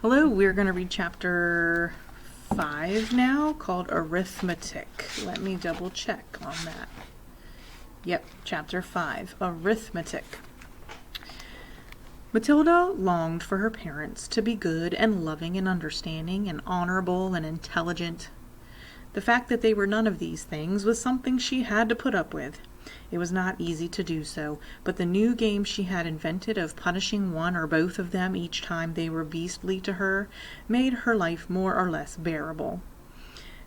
Hello, we're going to read chapter 5 now, called Arithmetic. Let me double check on that. Yep, chapter 5, Arithmetic. Matilda longed for her parents to be good and loving and understanding and honorable and intelligent. The fact that they were none of these things was something she had to put up with. It was not easy to do so, but the new game she had invented of punishing one or both of them each time they were beastly to her made her life more or less bearable.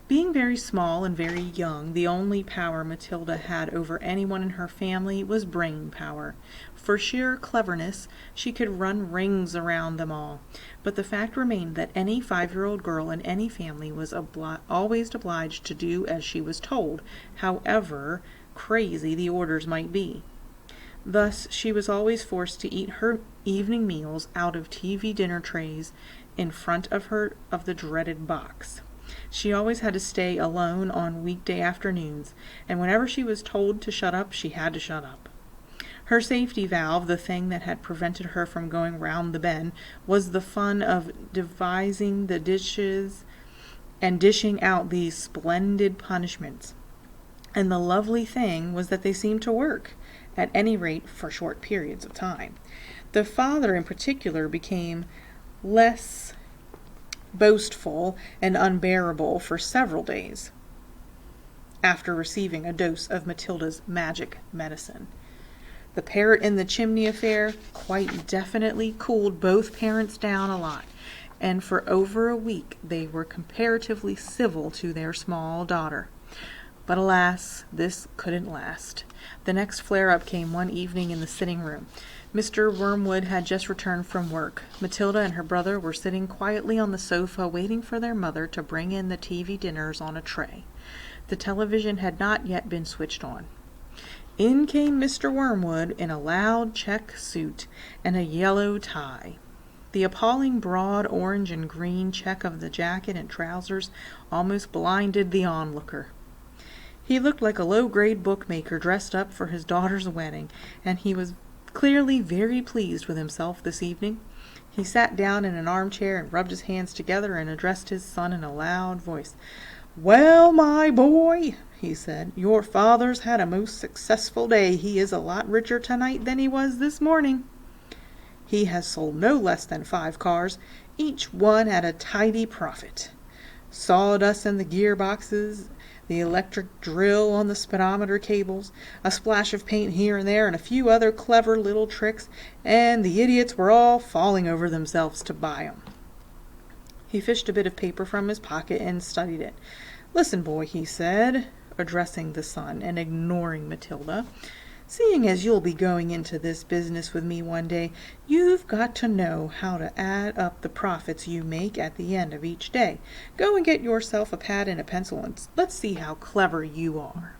Being very small and very young, the only power Matilda had over anyone in her family was brain power. For sheer cleverness, she could run rings around them all. But the fact remained that any 5-year-old girl in any family was always obliged to do as she was told, however crazy the orders might be. Thus, she was always forced to eat her evening meals out of TV dinner trays in front of the dreaded box. She always had to stay alone on weekday afternoons, and whenever she was told to shut up, she had to shut up. Her safety valve, the thing that had prevented her from going round the bend, was the fun of devising the dishes and dishing out these splendid punishments. And the lovely thing was that they seemed to work, at any rate for short periods of time. The father in particular became less boastful and unbearable for several days after receiving a dose of Matilda's magic medicine. The parrot in the chimney affair quite definitely cooled both parents down a lot, and for over a week they were comparatively civil to their small daughter. But alas, this couldn't last. The next flare-up came one evening in the sitting room. Mr. Wormwood had just returned from work. Matilda and her brother were sitting quietly on the sofa waiting for their mother to bring in the TV dinners on a tray. The television had not yet been switched on. In came Mr. Wormwood in a loud check suit and a yellow tie. The appalling broad orange and green check of the jacket and trousers almost blinded the onlooker. He looked like a low-grade bookmaker dressed up for his daughter's wedding, and he was clearly very pleased with himself this evening. He sat down in an armchair and rubbed his hands together and addressed his son in a loud voice. "Well, my boy," he said, "your father's had a most successful day. He is a lot richer tonight than he was this morning. He has sold no less than 5 cars, each one at a tidy profit. Sawdust in the gearboxes, the electric drill on the speedometer cables, a splash of paint here and there, and a few other clever little tricks, and the idiots were all falling over themselves to buy 'em." He fished a bit of paper from his pocket and studied it. "Listen, boy," he said, addressing the son and ignoring Matilda. "Seeing as you'll be going into this business with me one day, you've got to know how to add up the profits you make at the end of each day. Go and get yourself a pad and a pencil, and let's see how clever you are."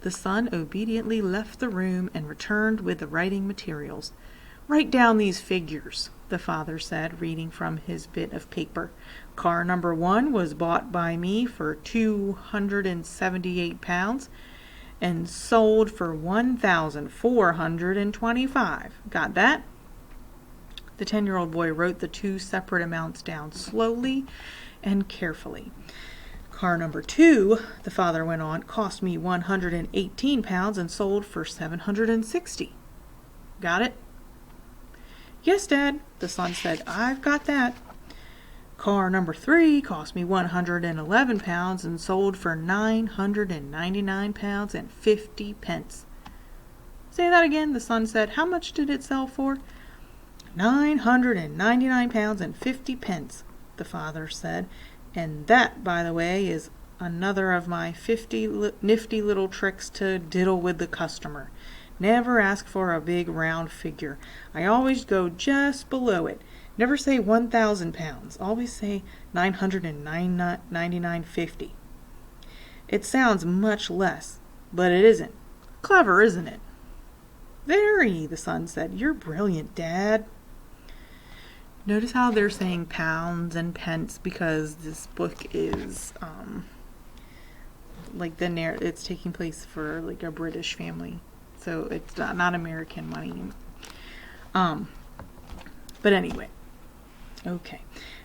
The son obediently left the room and returned with the writing materials. "Write down these figures," the father said, reading from his bit of paper. "Car number 1 was bought by me for £278 and sold for 1,425. Got that?" The 10-year-old boy wrote the 2 separate amounts down slowly and carefully. "Car number 2, the father went on, cost me £118 and sold for 760. Got it?" "Yes, Dad," the son said. "I've got that." "Car number 3 cost me £111 and sold for £999 and 50 pence. "Say that again," the son said. "How much did it sell for?" £999 and 50 pence, the father said. "And that, by the way, is another of my 50 nifty little tricks to diddle with the customer. Never ask for a big round figure. I always go just below it. Never say £1,000. Always say 999.50. It sounds much less, but it isn't. Clever, isn't it?" "Very," the son said. "You're brilliant, Dad." Notice how they're saying pounds and pence, because this book is it's taking place for like a British family, so it's not American money. But anyway, Okay.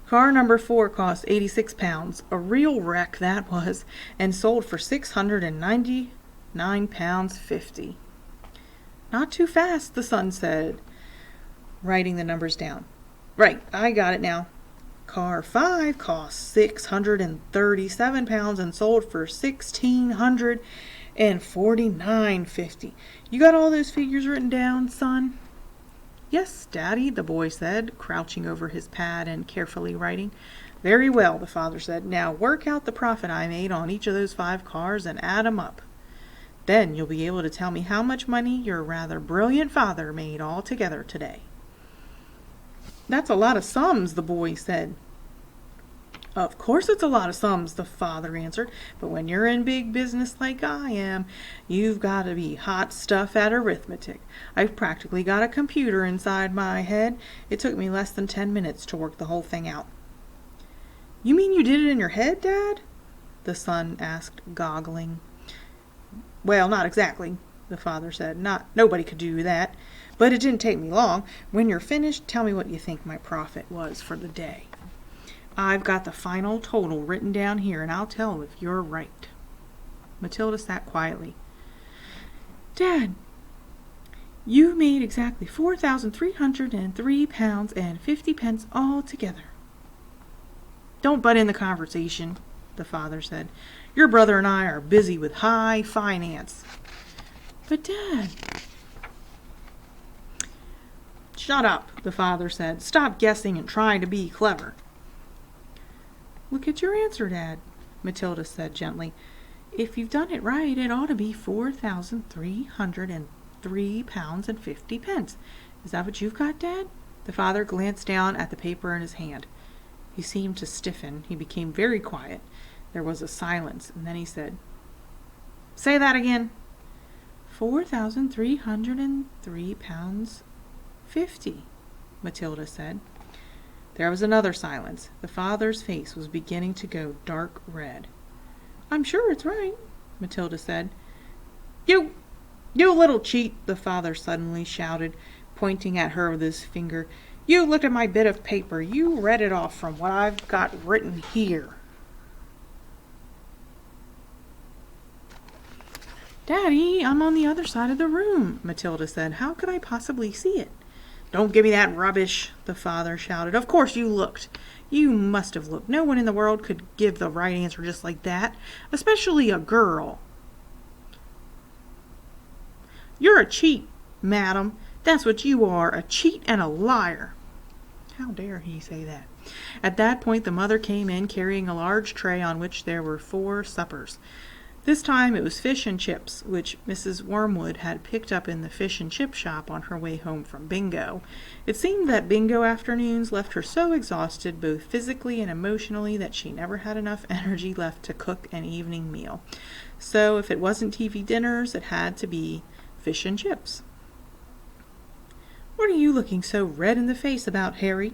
Car number 4 cost 86 pounds. A real wreck that was, and sold for 699 pounds 50. Not too fast, the son said, writing the numbers down. Right, I got it now. Car 5 cost 637 pounds and sold for 1,649.50. You got all those figures written down, son? Yes, Daddy, the boy said, crouching over his pad and carefully writing. Very well, the father said. Now work out the profit I made on each of those 5 cars and add 'em up. Then you'll be able to tell me how much money your rather brilliant father made altogether today. That's a lot of sums, the boy said. Of course it's a lot of sums, the father answered, but when you're in big business like I am, you've got to be hot stuff at arithmetic. I've practically got a computer inside my head. It took me less than 10 minutes to work the whole thing out. You mean you did it in your head, Dad? The son asked, goggling. Well, not exactly, the father said. Nobody could do that, but it didn't take me long. When you're finished, tell me what you think my profit was for the day. I've got the final total written down here, and I'll tell if you're right. Matilda sat quietly. Dad, you made exactly 4,303 pounds and 50 pence altogether. Don't butt in the conversation, the father said. Your brother and I are busy with high finance. But, Dad... Shut up, the father said. Stop guessing and trying to be clever. Look at your answer, Dad, Matilda said gently. If you've done it right, it ought to be 4,303 pounds and 50 pence. Is that what you've got, Dad? The father glanced down at the paper in his hand. He seemed to stiffen. He became very quiet. There was a silence, and then he said, Say that again. 4,303 pounds 50, Matilda said. There was another silence. The father's face was beginning to go dark red. I'm sure it's right, Matilda said. You little cheat, the father suddenly shouted, pointing at her with his finger. You looked at my bit of paper. You read it off from what I've got written here. Daddy, I'm on the other side of the room, Matilda said. How could I possibly see it? Don't give me that rubbish, the father shouted. Of course you looked. You must have looked. No one in the world could give the right answer just like that, especially a girl. You're a cheat, madam. That's what you are, a cheat and a liar. How dare he say that? At that point the mother came in carrying a large tray on which there were 4 suppers. This time it was fish and chips, which Mrs. Wormwood had picked up in the fish and chip shop on her way home from bingo. It seemed that bingo afternoons left her so exhausted both physically and emotionally that she never had enough energy left to cook an evening meal. So if it wasn't TV dinners, it had to be fish and chips. What are you looking so red in the face about, Harry?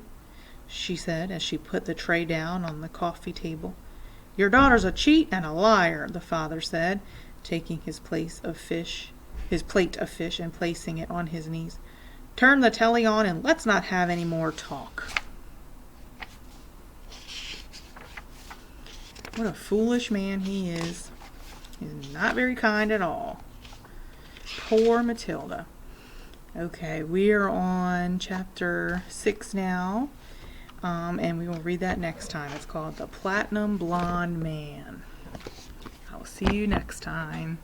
She said as she put the tray down on the coffee table. Your daughter's a cheat and a liar, the father said, taking his plate of fish and placing it on his knees. Turn the telly on and let's not have any more talk. What a foolish man he is. He's not very kind at all. Poor Matilda. Okay, we are on chapter 6 now. And we will read that next time. It's called The Platinum Blonde Man. I'll see you next time.